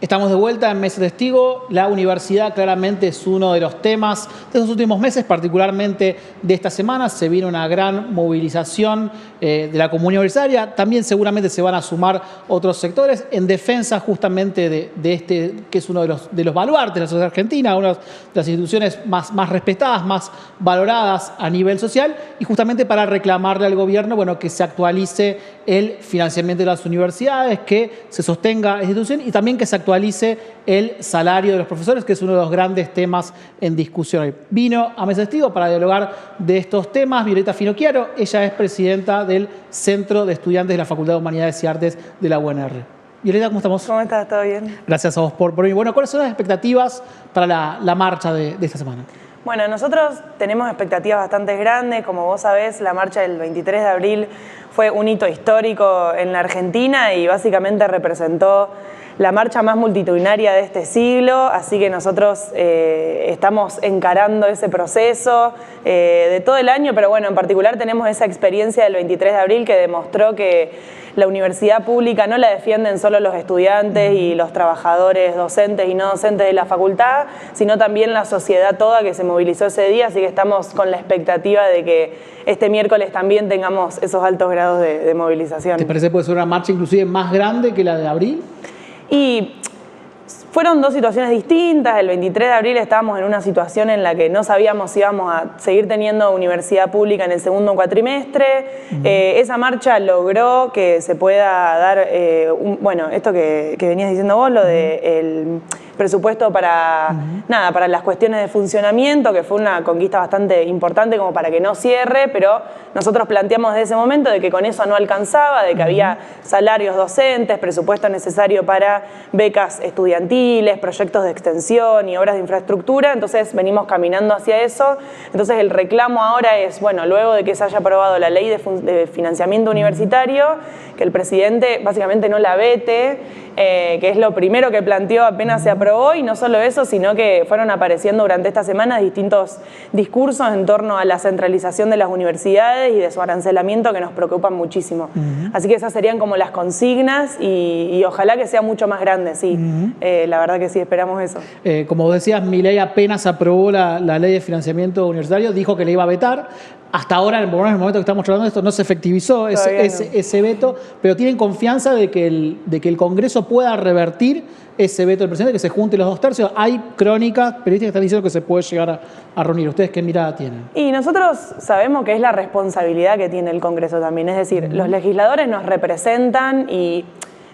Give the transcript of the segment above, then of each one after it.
Estamos de vuelta en Mesa Testigo. La universidad claramente es uno de los temas de los últimos meses, particularmente de esta semana. Se viene una gran movilización de la comunidad universitaria. También seguramente se van a sumar otros sectores en defensa justamente de este, que es uno de los baluartes de la sociedad argentina, una de las instituciones más respetadas, más valoradas a nivel social, y justamente para reclamarle al gobierno, bueno, que se actualice el financiamiento de las universidades, que se sostenga la institución y también que se actualice el salario de los profesores, que es uno de los grandes temas en discusión hoy. Vino a Mesa Testigo para dialogar de estos temas Violeta Finocchiaro. Ella es presidenta del Centro de Estudiantes de la Facultad de Humanidades y Artes de la UNR. Violeta, ¿cómo estamos? ¿Cómo estás? ¿Todo bien? Gracias a vos por venir. Bueno, ¿cuáles son las expectativas para la marcha de esta semana? Bueno, nosotros tenemos expectativas bastante grandes. Como vos sabés, la marcha del 23 de abril fue un hito histórico en la Argentina y básicamente representó la marcha más multitudinaria de este siglo, así que nosotros estamos encarando ese proceso de todo el año, pero bueno, en particular tenemos esa experiencia del 23 de abril que demostró que la universidad pública no la defienden solo los estudiantes y los trabajadores docentes y no docentes de la facultad, sino también la sociedad toda que se movilizó ese día, así que estamos con la expectativa de que este miércoles también tengamos esos altos grados de movilización. ¿Te parece que puede ser una marcha inclusive más grande que la de abril? Y fueron dos situaciones distintas. El 23 de abril estábamos en una situación en la que no sabíamos si íbamos a seguir teniendo universidad pública en el segundo cuatrimestre. Esa marcha logró que se pueda dar, bueno, esto que venías diciendo vos, lo del presupuesto para, nada, para las cuestiones de funcionamiento, que fue una conquista bastante importante como para que no cierre, pero nosotros planteamos desde ese momento de que con eso no alcanzaba, de que había salarios docentes, presupuesto necesario para becas estudiantiles, proyectos de extensión y obras de infraestructura, entonces venimos caminando hacia eso. Entonces el reclamo ahora es, bueno, luego de que se haya aprobado la ley de financiamiento universitario, que el presidente básicamente no la vete, que es lo primero que planteó apenas se aprobó, y no solo eso, sino que fueron apareciendo durante esta semana distintos discursos en torno a la centralización de las universidades y de su arancelamiento que nos preocupan muchísimo. Así que esas serían como las consignas y ojalá que sea mucho más grande, sí. La verdad que sí, esperamos eso. Como decías, Milei apenas aprobó la ley de financiamiento universitario, dijo que le iba a vetar. Hasta ahora, en el momento que estamos hablando de esto, no se efectivizó ese veto, pero tienen confianza de que el Congreso pueda revertir ese veto del presidente, que se junte los 2/3. Hay crónicas periodísticas que están diciendo que se puede llegar a reunir. ¿Ustedes qué mirada tienen? Y nosotros sabemos que es la responsabilidad que tiene el Congreso también. Es decir, los legisladores nos representan y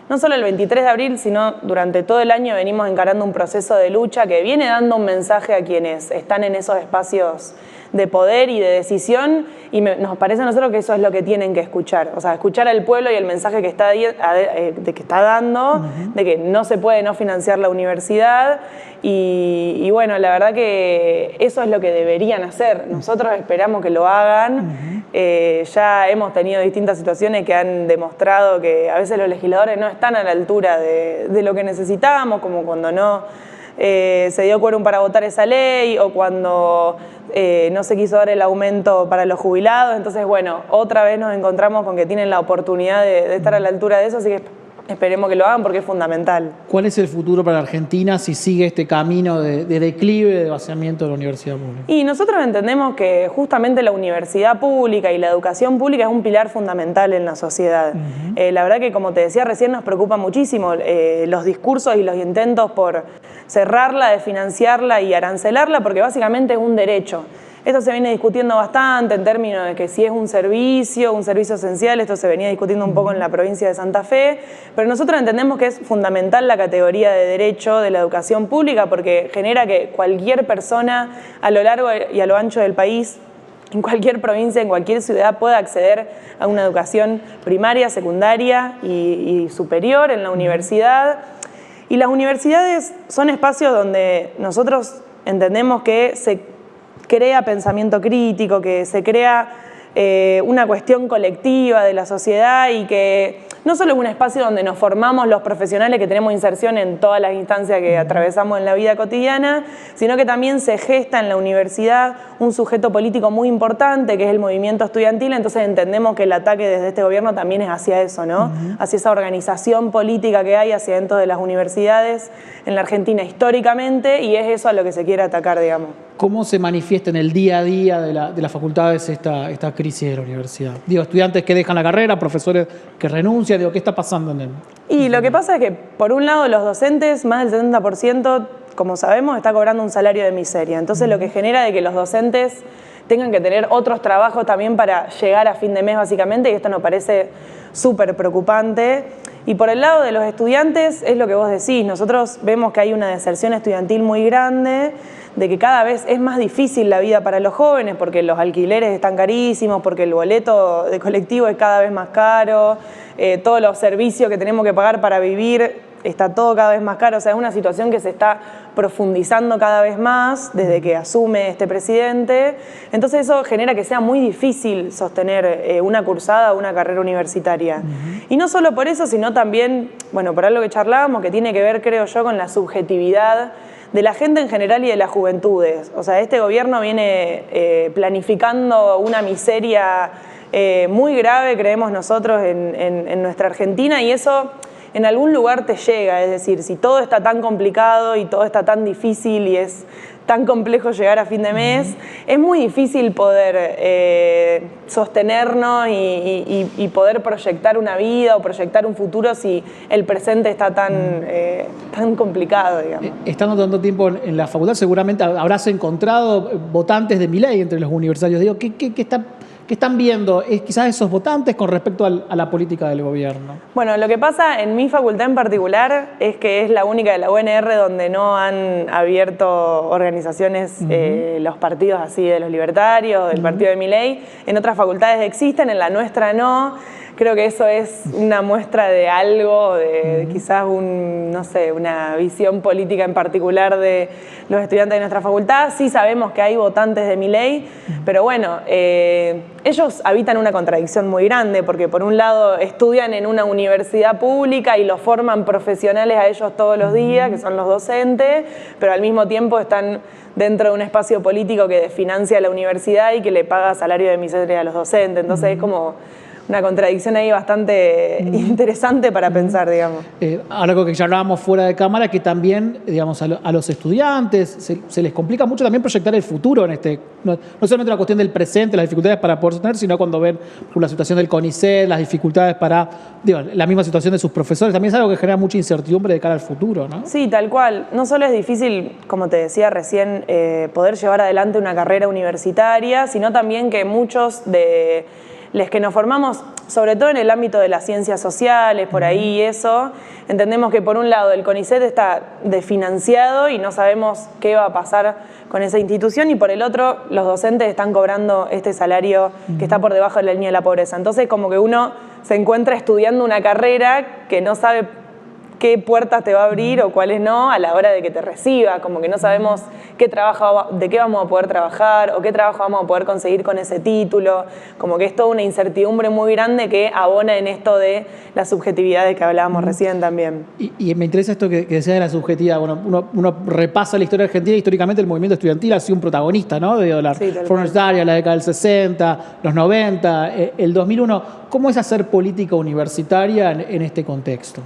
no solo el 23 de abril, sino durante todo el año venimos encarando un proceso de lucha que viene dando un mensaje a quienes están en esos espacios de poder y de decisión, y nos parece a nosotros que eso es lo que tienen que escuchar, o sea, escuchar al pueblo y el mensaje que está dando, de que no se puede no financiar la universidad, y bueno, la verdad que eso es lo que deberían hacer. Nosotros esperamos que lo hagan. Ya hemos tenido distintas situaciones que han demostrado que a veces los legisladores no están a la altura de lo que necesitamos, como cuando no se dio quórum para votar esa ley, o cuando no se quiso dar el aumento para los jubilados. Entonces, bueno, otra vez nos encontramos con que tienen la oportunidad de estar a la altura de eso, así que esperemos que lo hagan porque es fundamental. ¿Cuál es el futuro para la Argentina si sigue este camino de declive, de vaciamiento de la universidad pública? Y nosotros entendemos que justamente la universidad pública y la educación pública es un pilar fundamental en la sociedad. La verdad que, como te decía recién, nos preocupa muchísimo los discursos y los intentos por cerrarla, desfinanciarla y arancelarla, porque básicamente es un derecho. Esto se viene discutiendo bastante en términos de que si es un servicio esencial. Esto se venía discutiendo un poco en la provincia de Santa Fe, pero nosotros entendemos que es fundamental la categoría de derecho de la educación pública, porque genera que cualquier persona a lo largo y a lo ancho del país, en cualquier provincia, en cualquier ciudad, pueda acceder a una educación primaria, secundaria y superior en la universidad. Y las universidades son espacios donde nosotros entendemos que se crea pensamiento crítico, que se crea una cuestión colectiva de la sociedad y que no solo es un espacio donde nos formamos los profesionales que tenemos inserción en todas las instancias que atravesamos en la vida cotidiana, sino que también se gesta en la universidad un sujeto político muy importante que es el movimiento estudiantil. Entonces entendemos que el ataque desde este gobierno también es hacia eso, ¿no? Hacia esa organización política que hay hacia dentro de las universidades en la Argentina históricamente, y es eso a lo que se quiere atacar, digamos. ¿Cómo se manifiesta en el día a día de las facultades esta crisis de la universidad? Digo, estudiantes que dejan la carrera, profesores que renuncian, digo, ¿qué está pasando en él? Y lo que pasa es que, por un lado, los docentes, más del 70%, como sabemos, está cobrando un salario de miseria. Entonces, lo que genera de que los docentes tengan que tener otros trabajos también para llegar a fin de mes, básicamente, y esto nos parece súper preocupante. Y por el lado de los estudiantes, es lo que vos decís, nosotros vemos que hay una deserción estudiantil muy grande, de que cada vez es más difícil la vida para los jóvenes, porque los alquileres están carísimos, porque el boleto de colectivo es cada vez más caro, todos los servicios que tenemos que pagar para vivir está todo cada vez más caro. O sea, es una situación que se está profundizando cada vez más desde que asume este presidente. Entonces eso genera que sea muy difícil sostener una cursada o una carrera universitaria. Y no solo por eso, sino también, bueno, por algo que charlábamos, que tiene que ver, creo yo, con la subjetividad de la gente en general y de las juventudes. O sea, este gobierno viene planificando una miseria muy grave, creemos nosotros, en nuestra Argentina, y eso en algún lugar te llega. Es decir, si todo está tan complicado y todo está tan difícil y es tan complejo llegar a fin de mes, es muy difícil poder sostenernos y poder proyectar una vida o proyectar un futuro si el presente está tan complicado, digamos. Estando tanto tiempo en la facultad, seguramente habrás encontrado votantes de Milei entre los universitarios. Digo, ¿qué están viendo quizás esos votantes con respecto a la política del gobierno? Bueno, lo que pasa en mi facultad en particular es que es la única de la UNR donde no han abierto organizaciones los partidos así de los libertarios, del partido de Milei. En otras facultades existen, en la nuestra no. Creo que eso es una muestra de algo, de quizás no sé, una visión política en particular de los estudiantes de nuestra facultad. Sí sabemos que hay votantes de Milei, pero bueno, ellos habitan una contradicción muy grande, porque por un lado estudian en una universidad pública y los forman profesionales a ellos todos los días, que son los docentes, pero al mismo tiempo están dentro de un espacio político que financia la universidad y que le paga salario de miseria a los docentes. Entonces es como una contradicción ahí bastante interesante para pensar, digamos. Algo que ya hablábamos fuera de cámara, que también, digamos, a los estudiantes se les complica mucho también proyectar el futuro en no solamente la cuestión del presente, las dificultades para poder sostener, sino cuando ven la situación del CONICET, las dificultades para, la misma situación de sus profesores, también es algo que genera mucha incertidumbre de cara al futuro, ¿no? Sí, tal cual. No solo es difícil, como te decía recién, poder llevar adelante una carrera universitaria, sino también que muchos de los que nos formamos, sobre todo en el ámbito de las ciencias sociales, por ahí y eso, entendemos que por un lado el CONICET está desfinanciado y no sabemos qué va a pasar con esa institución, y por el otro los docentes están cobrando este salario que está por debajo de la línea de la pobreza. Entonces como que uno se encuentra estudiando una carrera que no sabe qué puertas te va a abrir o cuáles no a la hora de que te reciba, como que no sabemos de qué vamos a poder trabajar o qué trabajo vamos a poder conseguir con ese título, como que es toda una incertidumbre muy grande que abona en esto de la subjetividad de que hablábamos recién también. Y me interesa esto que decías de la subjetividad. Bueno, uno repasa la historia argentina, históricamente el movimiento estudiantil ha sido un protagonista, ¿no? De la reforma universitaria, la década del 60, los 90, el 2001. ¿Cómo es hacer política universitaria en este contexto?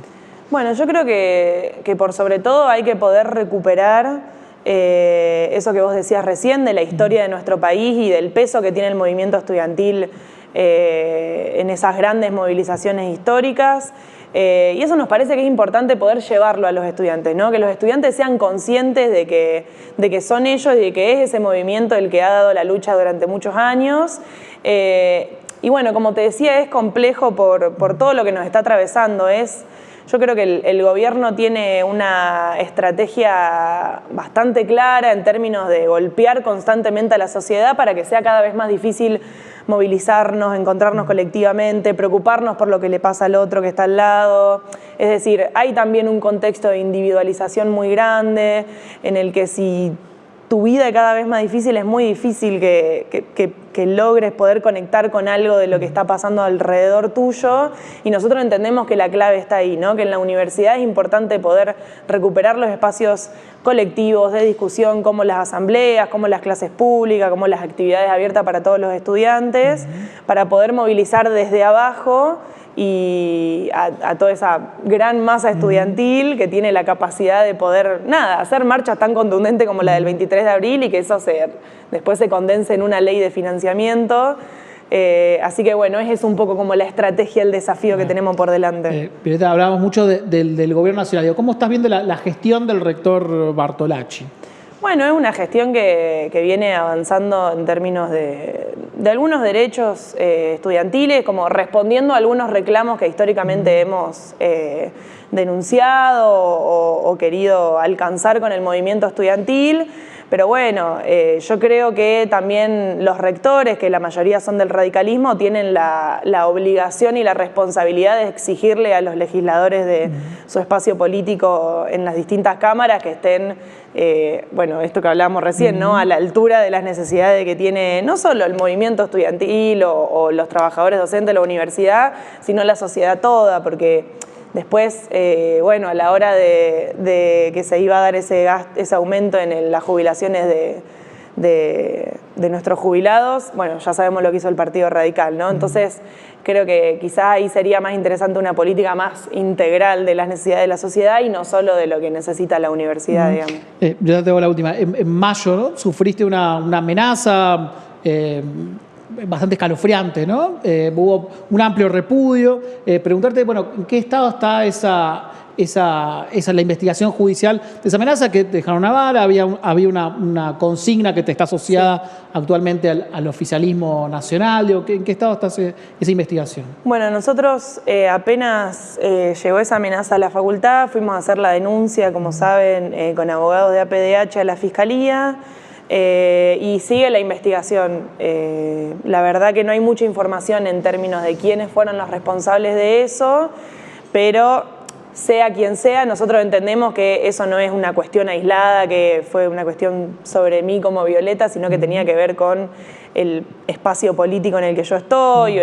Bueno, yo creo que por sobre todo hay que poder recuperar eso que vos decías recién de la historia de nuestro país y del peso que tiene el movimiento estudiantil en esas grandes movilizaciones históricas. Y eso nos parece que es importante poder llevarlo a los estudiantes, ¿no? Que los estudiantes sean conscientes de que son ellos y de que es ese movimiento el que ha dado la lucha durante muchos años. Y bueno, como te decía, es complejo por todo lo que nos está atravesando. Yo creo que el gobierno tiene una estrategia bastante clara en términos de golpear constantemente a la sociedad para que sea cada vez más difícil movilizarnos, encontrarnos colectivamente, preocuparnos por lo que le pasa al otro que está al lado. Es decir, hay también un contexto de individualización muy grande en el que si tu vida cada vez más difícil, es muy difícil que logres poder conectar con algo de lo que está pasando alrededor tuyo, y nosotros entendemos que la clave está ahí, ¿no? Que en la universidad es importante poder recuperar los espacios colectivos de discusión, como las asambleas, como las clases públicas, como las actividades abiertas para todos los estudiantes, para poder movilizar desde abajo y a toda esa gran masa estudiantil que tiene la capacidad de poder, hacer marchas tan contundentes como la del 23 de abril y que eso después se condense en una ley de financiamiento. Así que bueno, es un poco como la estrategia, el desafío que tenemos por delante. Violeta, hablábamos mucho del gobierno nacional. ¿Cómo estás viendo la gestión del rector Bartolacci? Bueno, es una gestión que viene avanzando en términos de algunos derechos estudiantiles, como respondiendo a algunos reclamos que históricamente hemos denunciado o querido alcanzar con el movimiento estudiantil. Pero bueno, yo creo que también los rectores, que la mayoría son del radicalismo, tienen la obligación y la responsabilidad de exigirle a los legisladores de su espacio político en las distintas cámaras que estén, bueno, esto que hablábamos recién, ¿no? A la altura de las necesidades que tiene no solo el movimiento estudiantil o los trabajadores docentes de la universidad, sino la sociedad toda, porque después, bueno, a la hora de que se iba a dar ese aumento en las jubilaciones de nuestros jubilados, bueno, ya sabemos lo que hizo el Partido Radical, ¿no? Entonces, creo que quizás ahí sería más interesante una política más integral de las necesidades de la sociedad y no solo de lo que necesita la universidad, digamos. Yo ya tengo la última. En mayo, ¿no? Sufriste una amenaza bastante escalofriante, ¿no? Hubo un amplio repudio. Preguntarte, bueno, ¿en qué estado está la investigación judicial de esa amenaza? Que te dejaron una vara, había una consigna que te está asociada actualmente al oficialismo nacional. Digo, ¿en qué estado está esa investigación? Bueno, nosotros apenas llegó esa amenaza a la facultad, fuimos a hacer la denuncia, como saben, con abogados de APDH a la Fiscalía. Y sigue la investigación. La verdad que no hay mucha información en términos de quiénes fueron los responsables de eso, pero sea quien sea, nosotros entendemos que eso no es una cuestión aislada, que fue una cuestión sobre mí como Violeta, sino que tenía que ver con el espacio político en el que yo estoy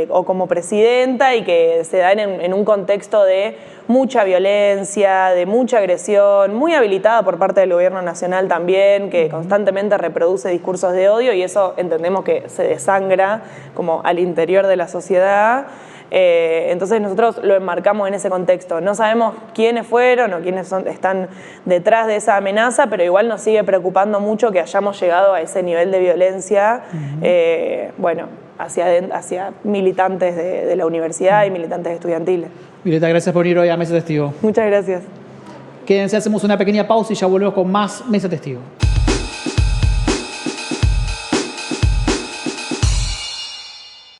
o como presidenta, y que se da en un contexto de mucha violencia, de mucha agresión, muy habilitada por parte del gobierno nacional también, que constantemente reproduce discursos de odio, y eso entendemos que se desangra como al interior de la sociedad. Entonces nosotros lo enmarcamos en ese contexto. No sabemos quiénes fueron o quiénes están detrás de esa amenaza, pero igual nos sigue preocupando mucho que hayamos llegado a ese nivel de violencia, bueno, hacia militantes de la universidad y militantes estudiantiles. Violeta, gracias por venir hoy a Mesa Testigo. Muchas gracias. Quédense, hacemos una pequeña pausa y ya volvemos con más Mesa Testigo.